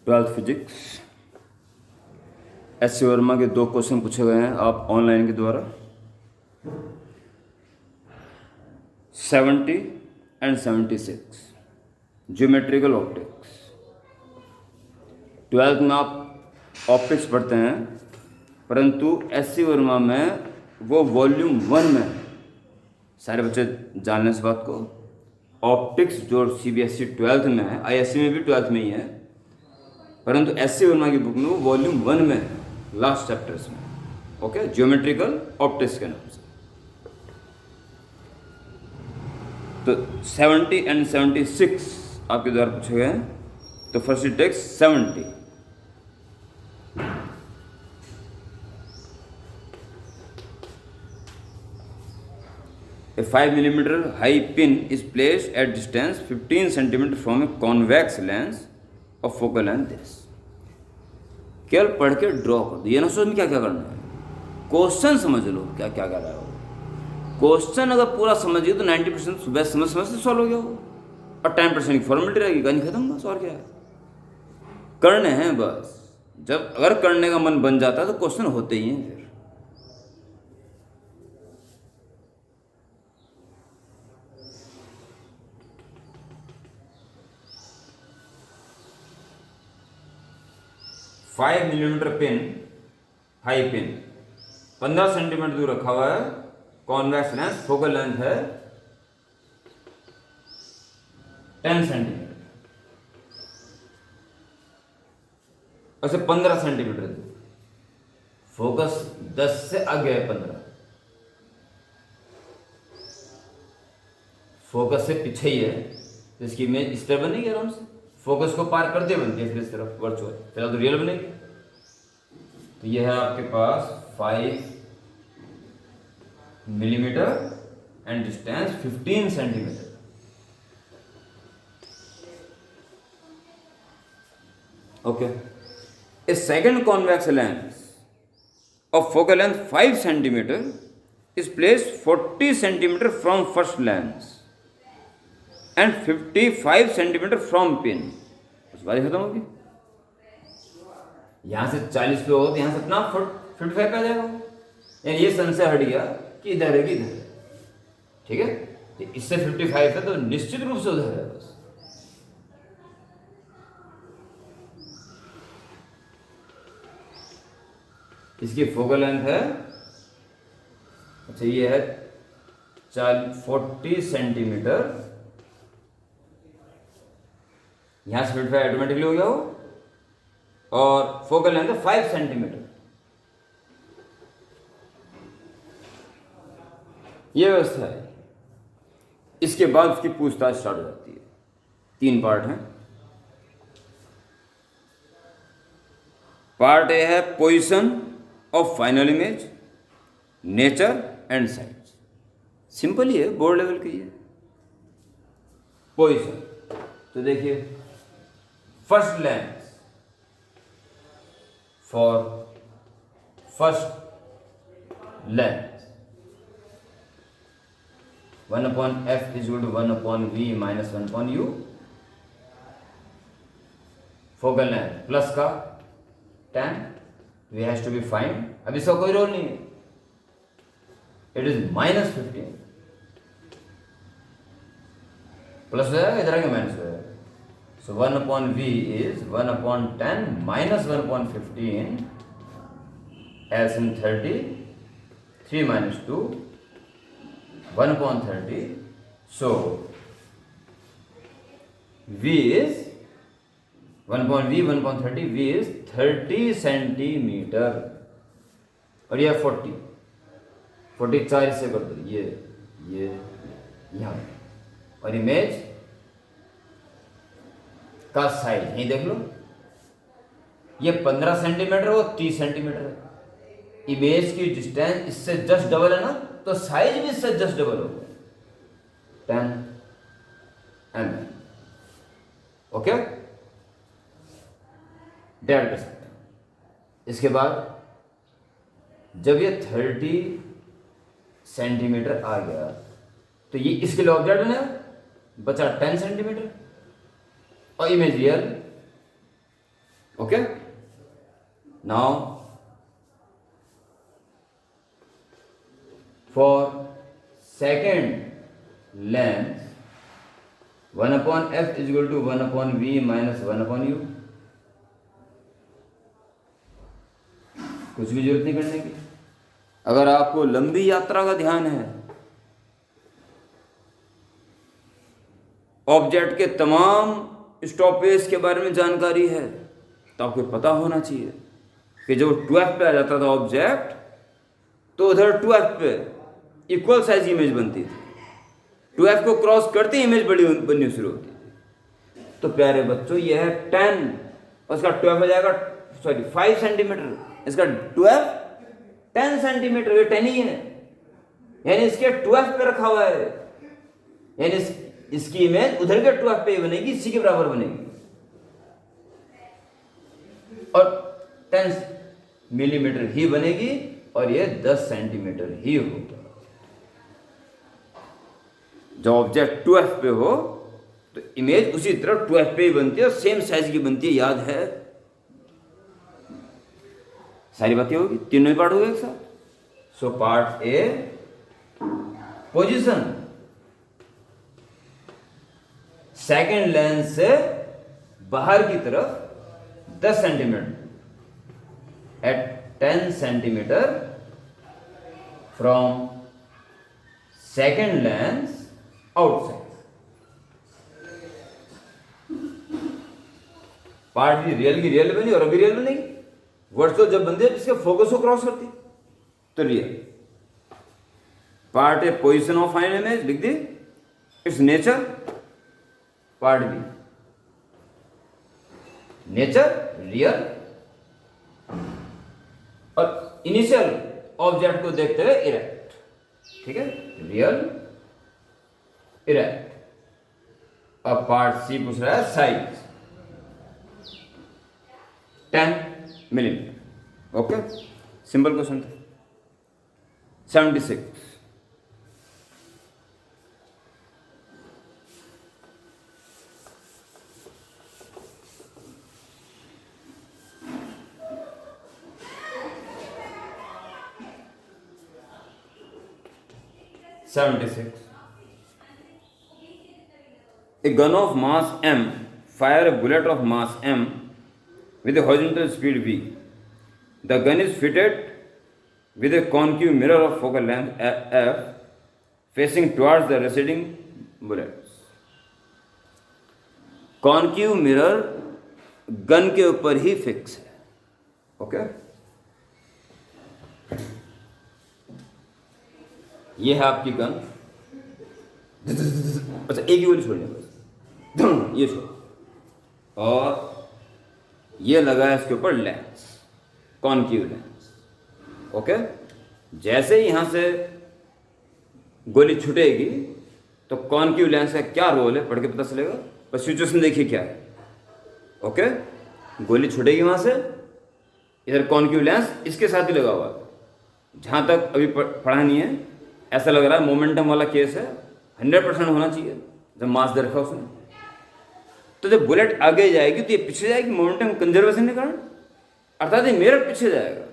Twelfth physics S Verma के 2 question पूछे गए हैं आप ऑनलाइन के द्वारा। 70 एंड 76 ज्योमेट्रिकल ऑप्टिक्स। ट्वेल्थ में आप ऑप्टिक्स पढ़ते हैं, परंतु एस वर्मा में वो वॉल्यूम 1 में, सारे बच्चे जान लें इस बात को, ऑप्टिक्स जो सीबीएसई ट्वेल्थ में है, आईएससी में भी ट्वेल्थ में ही है, परंतु एस वर्मा की बुक में वो वॉल्यूम 1 में है, लास्ट चैप्टर्स में। ओके, ज्योमेट्रिकल ऑप्टिक्स के नाम से। तो 70 एंड 76 आपके द्वारा पूछे गए हैं। तो first it takes 70। A 5 mm high pin is placed at distance 15 cm from a convex lens of focal length this. केवल पढ़ के ड्रॉ कर दो, ये ना सोच में क्या क्या करना है, क्वेश्चन समझ लो क्या क्या कर रहा है। क्वेश्चन अगर पूरा समझिए तो 90% सुबह समझ से सॉल्व हो गया हो, और 10% की फॉर्मेलिटी रहेगी, कहानी खत्म, बस और क्या है। करने हैं बस, जब अगर करने का मन बन जाता है तो क्वेश्चन होते ही हैं। फिर 5 mm pin, high pin 15 centimetre दूर रखा हुआ है, कॉन्वेक्स लेंस, फोकल लेंथ है 10 सेंटीमीटर, ऐसे 15 सेंटीमीटर दूर, फोकस 10 से आगे है 15, फोकस से पीछे ही है, तो इसकी इमेज इस तरह बनेगी आराम से, फोकस को पार करते बनती है फिर इस तरफ वर्चुअल, फिलहाल तो रियल बनेगी। तो यह है आपके पास 5 millimetre and distance 15 centimetre. Okay, A second convex lens of focal length 5 centimetre is placed 40 centimetre from first lens and 55 centimetre from pin. उस बात खत्म होगी। यहां से 40 पे हो तो यहां से इतना 55 पे आ जाएगा, यानी ये संशय हट गया कि इधर है कि इधर है। ठीक है, तो इससे 55 है तो निश्चित रूप से उधर है बस। इसकी फोकल लेंथ है, अच्छा ये है 40 सेंटीमीटर, यहां से 55 ऑटोमेटिकली हो गया हो, और फोकल लेंथ है 5 सेंटीमीटर। यह व्यवस्था है। इसके बाद उसकी पूछताछ स्टार्ट हो जाती है। 3 पार्ट हैं। पार्ट ए है position of final image, nature and size. Simple ही है, बोर्ड लेवल की है। पोजीशन, तो देखिए first lens, for first lens 1/f is equal to 1/v minus 1/u। Focal length plus का 10, we has to be find. अब इसका कोई रोल नहीं है, इट इज -15, प्लस हो जाएगा, इधर आगे माइनस हो जाएगा। So 1/v is 1/10 minus 1/15, as in 30, 3 minus 2, 1/30. So v is 1/v, 1/30, v is 30 centimetre, और यह 40 4 से कर दो, ये यहाँ, और इमेज का साइज यही देख लो, ये 15 सेंटीमीटर, वो 30 सेंटीमीटर है। इमेज की डिस्टेंस इससे जस्ट डबल है ना, तो साइज भी इससे जस्ट डबल होगा, 10 mm। ओके, डेढ़ कर सकते हैं। इसके बाद जब ये 30 सेंटीमीटर आ गया, तो ये इसके लिए ऑब्जेक्ट है, बचा 10 सेंटीमीटर, और image real Okay, now for second length 1 upon f is equal to 1 upon v minus 1 upon u. कुछ भी जरूरत नहीं करने की. अगर आपको लंबी यात्रा का ध्यान है, ऑब्जेक्ट के तमाम स्टॉपेज के बारे में जानकारी है, तो आपको पता होना चाहिए कि जब 12 पे आ जाता था ऑब्जेक्ट, तो उधर 12 पे इक्वल साइज इमेज बनती थी. 12 को क्रॉस करते ही इमेज बड़ी बननी शुरू होती थी. तो प्यारे बच्चों, यह है 10, और इसका 12 हो जाएगा, सॉरी 5 सेंटीमीटर, इसका 12 10 सेंटीमीटर, ये 10 ही है, यानी इसके 12 पे रखा हुआ है, यानी इसकी इमेज उधर के 12 पे बनेगी, इसी के बराबर बनेगी, और 10 मिलीमीटर ही बनेगी, और ये 10 सेंटीमीटर ही होगा. जब ऑब्जेक्ट 12 पे हो तो इमेज उसी तरह 12 पे ही बनती है और सेम साइज की बनती है. याद है? सारी बातें होगी, तीनों ही पार्ट हो गए एक साथ. So part A, position second lens से बाहर की तरफ 10 centimetre at 10 centimetre from second lens outside. Part भी रियल की रियल बनी और अभी रियल बनेगी. वर्चुअल जब बनती है जिसके फोकस को क्रॉस करती, तो real. Part A, position of final image लिख दी, it's nature. Part B, nature real, और इनिशियल ऑब्जेक्ट को देखते हुए इरेक्ट. ठीक है, रियल इरेक्ट. अब पार्ट सी पूछ रहा है size 10 millimetre. Okay, simple question था. 76. A gun of mass m fire a bullet of mass m with a horizontal speed v. The gun is fitted with a concave mirror of focal length f facing towards the receding bullets. कॉन्क्यू mirror gun के ऊपर ही fix है. Okay, ये है आपकी gun. अच्छा, एक ही गोली छोड़नी बस, ये छोड़, और ये लगा है इसके ऊपर लेंस, कॉन्क्यू लेंस. ओके, जैसे ही यहां से गोली छूटेगी तो कॉन्क्यू लेंस का क्या रोल है पढ़ के पता चलेगा. बस सिचुएशन देखिए क्या है. ओके, गोली छूटेगी वहां से, इधर कॉन्क्यू लेंस इसके साथ ही लगा हुआ है. जहां तक अभी पढ़ा नहीं है, ऐसा लग रहा है मोमेंटम वाला केस है. 100% होना चाहिए जब मास दे रखा उसने. तो जब बुलेट आगे जाएगी तो ये पीछे जाएगी मोमेंटम कंजर्वेशन के कारण, अर्थात ये मिरर पीछे जाएगा.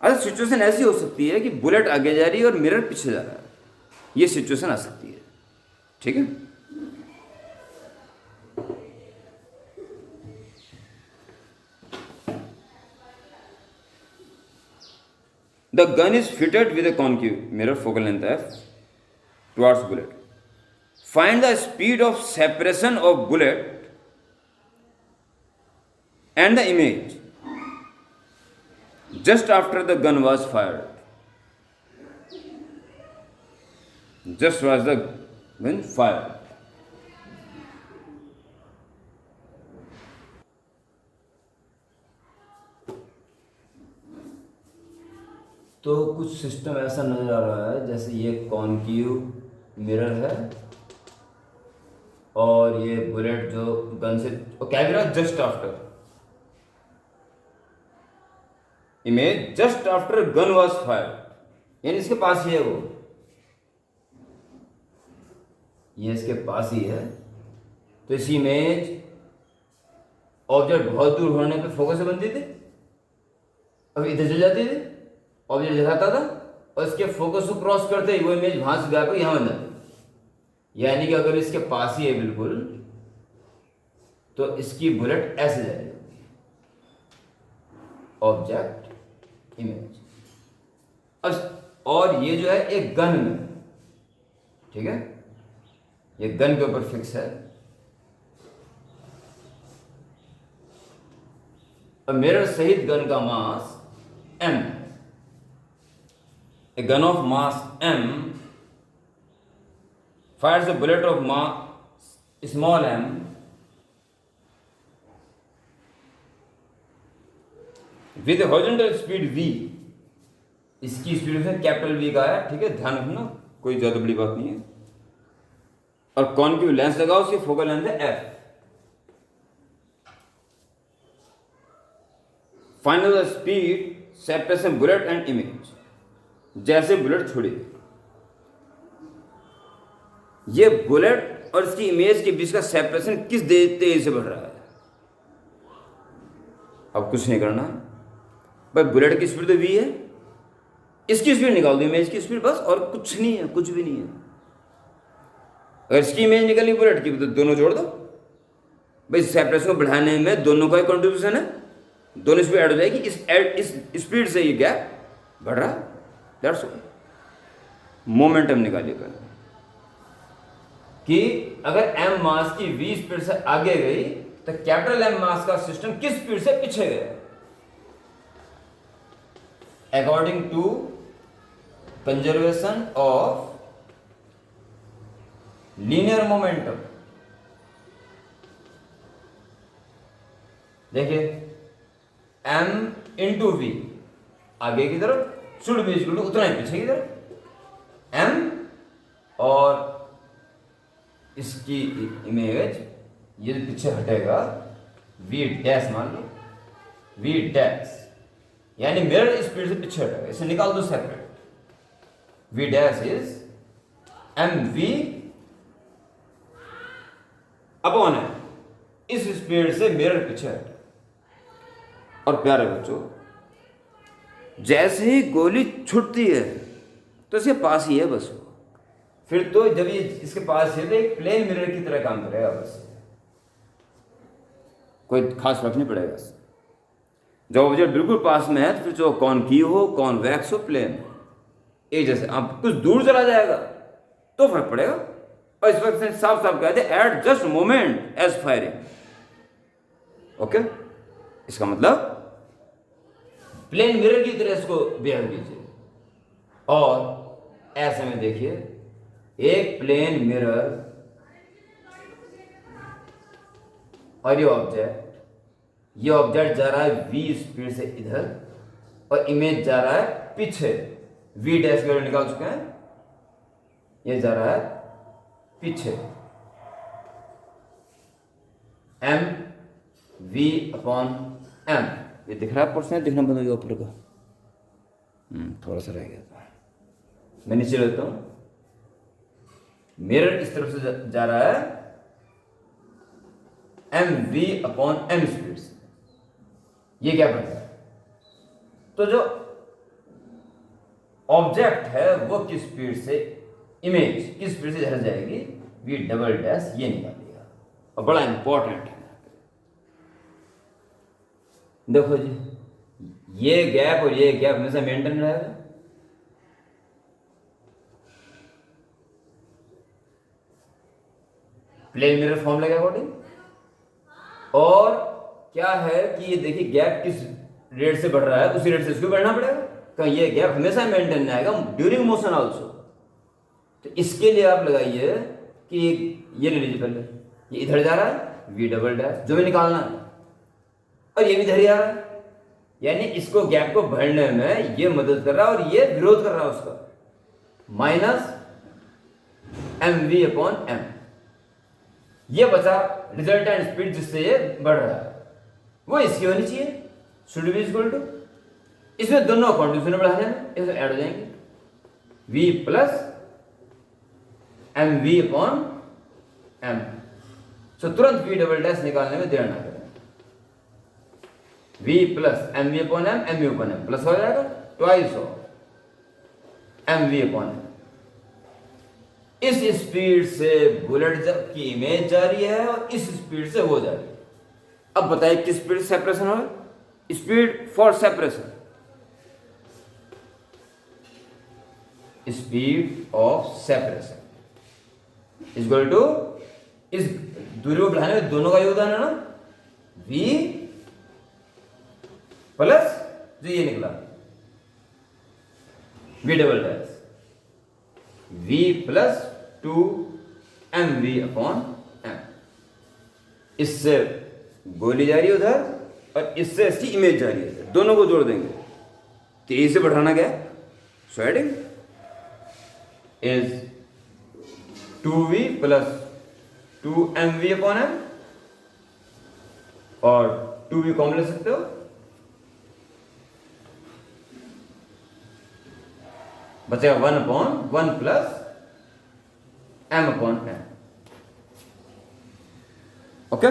अच्छा, सिचुएशन ऐसी हो सकती है कि बुलेट आगे जा रही है और मिरर पीछे जा रहा है. ये सिचुएशन आ सकती है. ठीक है, the gun is fitted with a concave mirror focal length f towards bullet. Find the speed of separation of bullet and the image just after the gun was fired. Just was the gun fired. तो कुछ system ऐसा नजर आ रहा है जैसे ये concave mirror है और ये बुलेट जो गन से, और क्या गिरा just after, image just after gun was fire, यानी इसके पास ही है वो, ये इसके पास ही है. तो इस इमेज ऑब्जेक्ट बहुत दूर होने पे फोकस से बनती थी, अब इधर चल जाती थी, ऑब्जेक्ट दिखाता था और इसके फोकस को क्रॉस करते ही वो इमेज वहां से गायब यहां बन जाती। यानी कि अगर इसके पास ही है बिल्कुल तो इसकी बुलेट ऐसे जाएगी, ऑब्जेक्ट इमेज। और ये जो है एक गन में, ठीक है, ये गन के ऊपर फिक्स है। मिरर सहित गन का मास m, a gun of mass m fires a bullet of mass small m with a horizontal speed v। इसकी स्पीड से कैपिटल V का है, ठीक है, ध्यान रखना, कोई ज्यादा बड़ी बात नहीं है। और कॉनकेव लेंस लगाओ, उसकी फोकल लेंथ है f। Find the speed separation bullet and image. जैसे बुलेट छोड़ी, ये बुलेट और इसकी इमेज के बीच का सेपरेशन किस तेजी से बढ़ रहा है। अब कुछ नहीं करना भाई, बुलेट की स्पीड तो v है, इसकी स्पीड निकाल दो, इमेज की स्पीड, बस, और कुछ नहीं है, कुछ भी नहीं है। अगर इसकी इमेज निकलनी बुलेट की तो दोनों जोड़ दो भाई, सेपरेशन को बढ़ाने में दोनों का ही कंट्रीब्यूशन है, दोनों स्पीड ऐड हो जाएगी, इस स्पीड से ये गैप बढ़ रहा है। That's all. मोमेंटम निकालिए पहले कि अगर m मास की v स्पीड से आगे गई तो कैपिटल M मास का सिस्टम किस स्पीड से पीछे गया। According to conservation of linear momentum, देखिए m इंटू v, आगे की तरफ शुड बी इक्वल टू उतना ही पीछे की तरफ m, और इसकी इमेज ये पीछे हटेगा v डैश, मान लो v डैश, यानी मिरर स्पीड से पीछे हटेगा, इसे निकाल दो separate. v dash is mv upon है, इस स्पीड से मिरर पीछे हटे। और प्यारे बच्चों, जैसे ही गोली छूटती है तो इसके पास ही है बस, फिर तो जब ये इसके पास है तो एक प्लेन मिरर की तरह काम करेगा बस, कोई खास फर्क नहीं पड़ेगा। जब ऑब्जेक्ट बिल्कुल पास में है तो फिर जो कॉनकेव हो, कॉन्वेक्स हो, प्लेन हो, एक जैसे। आप कुछ दूर चला जाएगा तो फर्क पड़ेगा, और इस वक्त साफ साफ कहते हैं at just moment as firing. Okay, इसका मतलब प्लेन मिरर की तरह इसको बिहेव कीजिए। और ऐसे में देखिए, एक प्लेन मिरर और ये ऑब्जेक्ट जा रहा है v स्पीड से इधर, और इमेज जा रहा है पीछे, v डैश की वैल्यू निकाल चुके हैं, ये जा रहा है पीछे, m v अपॉन m। ये दिख रहा है पर्सन, दिखना बंद हो गया ऊपर का, थोड़ा सा रह गया था, मैं नीचे लेता हूं। मिरर इस तरफ से जा रहा है m we upon m speed से, ये क्या बनता है, तो जो ऑब्जेक्ट है वो किस स्पीड से, इमेज किस स्पीड से इधर जाएगी, वी डबल डैश, ये निकालिएगा। और बड़ा इंपॉर्टेंट है, देखो जी, ये गैप और ये गैप हमेशा मेंटेन रहेगा। प्लेन मिरर फॉर्मूला के अकॉर्डिंग। और क्या है कि ये देखिए गैप किस रेट से बढ़ रहा है, उसी रेट से इसको बढ़ना पड़ेगा, क्योंकि ये गैप हमेशा मेंटेन रहेगा ड्यूरिंग मोशन आल्सो। तो इसके लिए आप लगाइए कि ये ले लीजिए पहले, ये इधर जा रहा है वी डबल डैश, जो भी निकालना है, और ये भी इधर ही आ रहा है, यानी इसको गैप को भरने में ये मदद कर रहा है और ये विरोध कर रहा है उसका, minus m we upon m. ये बचा रिजल्टेंट स्पीड जिससे ये बढ़ रहा है, वो इसकी होनी चाहिए, शुड बी इक्वल टू, इसमें दोनों कॉन्ट्रीब्यूशन बढ़ा देना, इसमें ऐड हो जाएंगे v plus M we upon M. So तुरंत v डबल डैश निकालने में देर ना करें, v plus M we upon m plus हो जाएगा twice of m we upon m. इस स्पीड से बुलेट की इमेज जा रही है और इस स्पीड से वो जा रही है। अब बताइए किस स्पीड सेपरेशन हो, speed for separation, speed of separation is equal to, इस दूरी को बढ़ाने में दोनों का योगदान है ना, v प्लस जो ये निकला v double dash, v plus 2 M we upon m. इससे गोली जा रही है उधर और इससे इसकी इमेज जा रही है, दोनों को जोड़ देंगे, 23 से बढ़ाना क्या है, स्वेडिंग is 2v plus 2 M we upon M, और 2v कॉमन ले सकते हो, बचेगा 1 upon 1 plus M upon M. Okay.